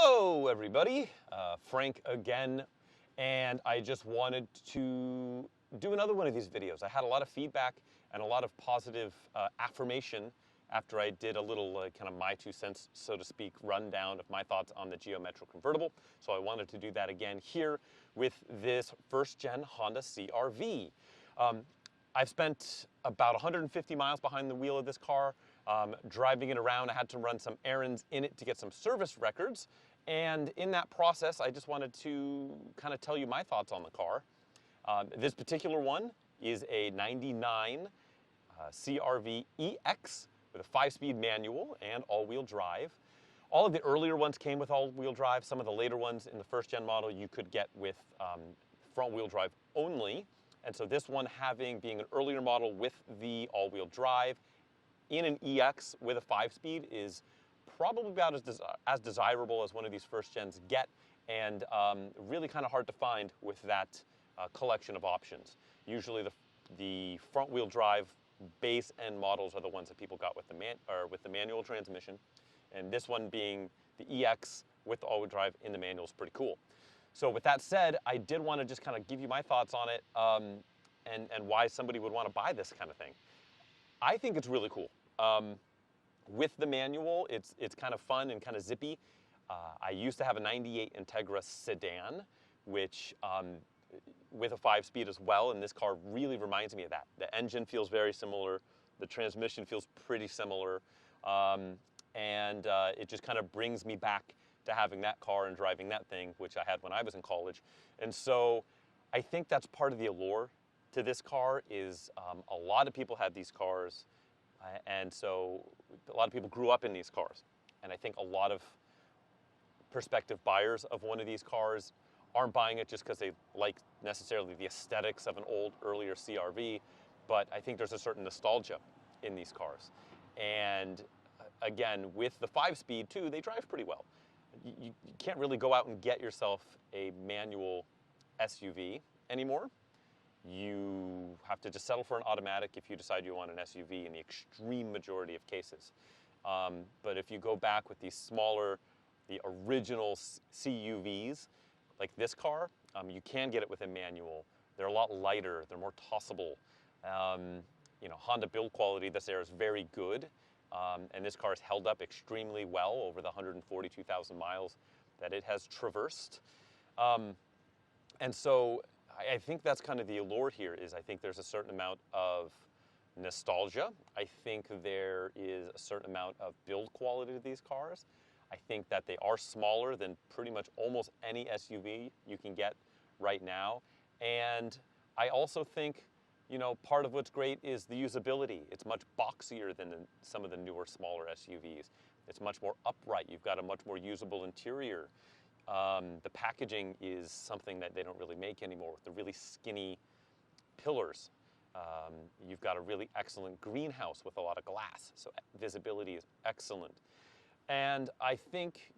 Hello everybody, Frank again, and I just wanted to do another one of these videos. I had a lot of feedback and a lot of positive affirmation after I did a little kind of my 2 cents, so to speak, rundown of my thoughts on the Geo Metro convertible. So I wanted to do that again here with this first-gen Honda CR-V. I've spent about 150 miles behind the wheel of this car, driving it around. I had to run some errands in it to get some service records. And in that process, I just wanted to kind of tell you my thoughts on the car. This particular one is a 99 CR-V EX with a 5-speed manual and all-wheel drive. All of the earlier ones came with all-wheel drive. Some of the later ones in the first-gen model you could get with front-wheel drive only. And so this one being an earlier model with the all-wheel drive in an EX with a 5-speed is probably about as desirable as one of these first gens get, and really kind of hard to find with that collection of options. Usually the front-wheel drive base end models are the ones that people got with the manual transmission, and this one being the EX with the all-wheel drive in the manual is pretty cool. So with that said, I did want to just kind of give you my thoughts on it and why somebody would want to buy this kind of thing. I think it's really cool. With the manual, it's kind of fun and kind of zippy. I used to have a 98 Integra sedan, which with a 5-speed as well, and this car really reminds me of that. The engine feels very similar. The transmission feels pretty similar. And it just kind of brings me back to having that car and driving that thing, which I had when I was in college. And so I think that's part of the allure to this car is a lot of people have these cars, and so a lot of people grew up in these cars. And I think a lot of prospective buyers of one of these cars aren't buying it just because they like necessarily the aesthetics of an earlier CR-V, but I think there's a certain nostalgia in these cars. And again, with the 5-speed too, they drive pretty well. You can't really go out and get yourself a manual SUV anymore. You have to just settle for an automatic if you decide you want an SUV in the extreme majority of cases. But if you go back with these smaller, the original CUVs, like this car, you can get it with a manual. They're a lot lighter. They're more tossable. Honda build quality this air is very good. And this car has held up extremely well over the 142,000 miles that it has traversed. And so I think that's kind of the allure here is I think there's a certain amount of nostalgia. I think there is a certain amount of build quality to these cars. I think that they are smaller than pretty much almost any SUV you can get right now. And I also think part of what's great is the usability. It's much boxier than some of the newer, smaller SUVs. It's much more upright. You've got a much more usable interior. The packaging is something that they don't really make anymore with the really skinny pillars. You've got a really excellent greenhouse with a lot of glass, so visibility is excellent. And I think,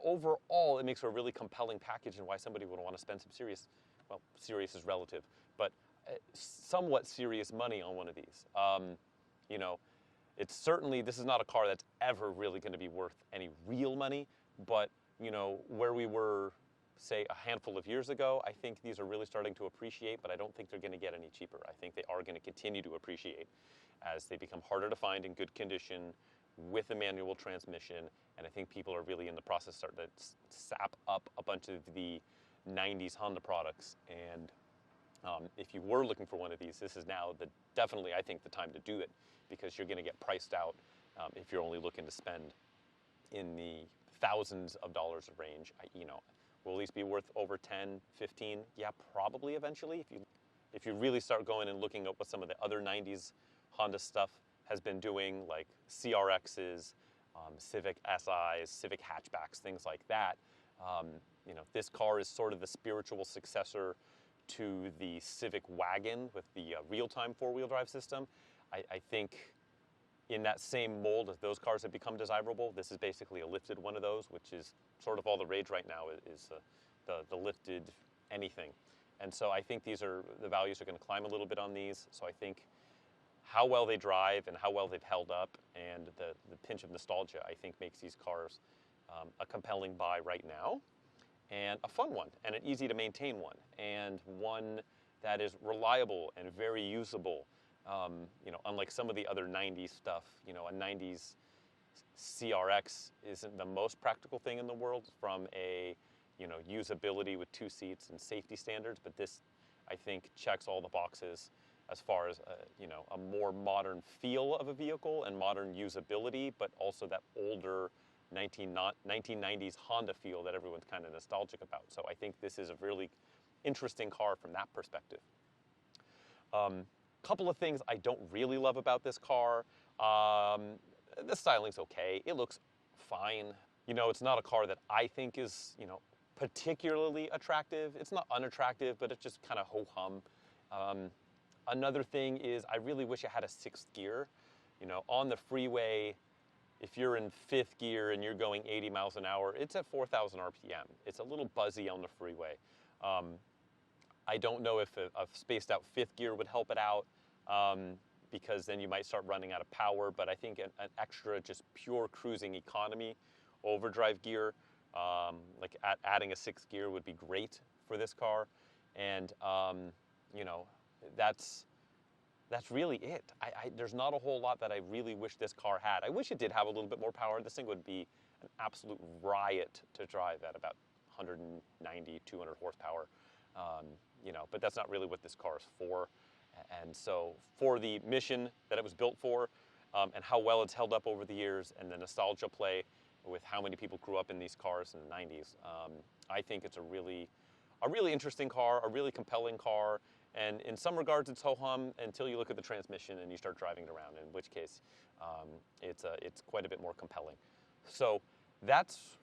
overall, it makes for a really compelling package and why somebody would want to spend some serious is relative, but somewhat serious money on one of these. It's certainly, this is not a car that's ever really going to be worth any real money, but where we were, say, a handful of years ago, I think these are really starting to appreciate, but I don't think they're going to get any cheaper. I think they are going to continue to appreciate as they become harder to find in good condition with a manual transmission, and I think people are really in the process starting to sap up a bunch of the 90s Honda products. And if you were looking for one of these, this is now definitely, I think, the time to do it, because you're going to get priced out if you're only looking to spend in the thousands of dollars of range. Will at least be worth over 10, 15? Yeah, probably eventually. If you really start going and looking at what some of the other 90s Honda stuff has been doing, like CRXs, Civic SIs, Civic hatchbacks, things like that. This car is sort of the spiritual successor to the Civic wagon with the real-time four-wheel drive system. I think in that same mold as those cars have become desirable, this is basically a lifted one of those, which is sort of all the rage right now is the lifted anything. And so I think the values are going to climb a little bit on these. So I think how well they drive and how well they've held up and the pinch of nostalgia, I think, makes these cars a compelling buy right now, and a fun one, and an easy to maintain one, and one that is reliable and very usable. Unlike some of the other 90s stuff, a 90s CRX isn't the most practical thing in the world from a, usability with 2 seats and safety standards, but this, I think, checks all the boxes as far as, a more modern feel of a vehicle and modern usability, but also that older 1990s Honda feel that everyone's kind of nostalgic about. So I think this is a really interesting car from that perspective. Couple of things I don't really love about this car. The styling's okay. It looks fine. It's not a car that I think is, particularly attractive. It's not unattractive, but it's just kind of ho-hum. Another thing is I really wish it had a 6th gear. On the freeway, if you're in 5th gear and you're going 80 miles an hour, it's at 4,000 RPM. It's a little buzzy on the freeway. I don't know if a spaced out 5th gear would help it out, because then you might start running out of power, but I think an extra just pure cruising economy overdrive gear, like adding a 6th gear would be great for this car. And, that's really it. There's not a whole lot that I really wish this car had. I wish it did have a little bit more power. This thing would be an absolute riot to drive at about 190, 200 horsepower, but that's not really what this car is for. And so for the mission that it was built for, and how well it's held up over the years, and the nostalgia play with how many people grew up in these cars in the 90s, I think it's a really interesting car, a really compelling car. And in some regards, it's ho-hum until you look at the transmission and you start driving it around, in which case it's quite a bit more compelling. So that's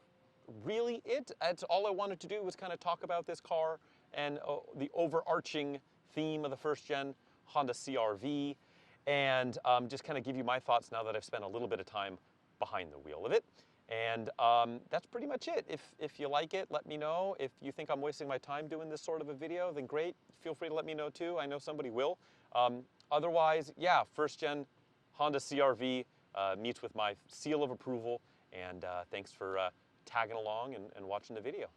really it. That's all I wanted to do was kind of talk about this car and the overarching theme of the first-gen Honda CR-V, and just kind of give you my thoughts now that I've spent a little bit of time behind the wheel of it. And that's pretty much it. If you like it, let me know. If you think I'm wasting my time doing this sort of a video, then great. Feel free to let me know too. I know somebody will. Otherwise, yeah, first-gen Honda CR-V meets with my seal of approval. And thanks for tagging along and watching the video.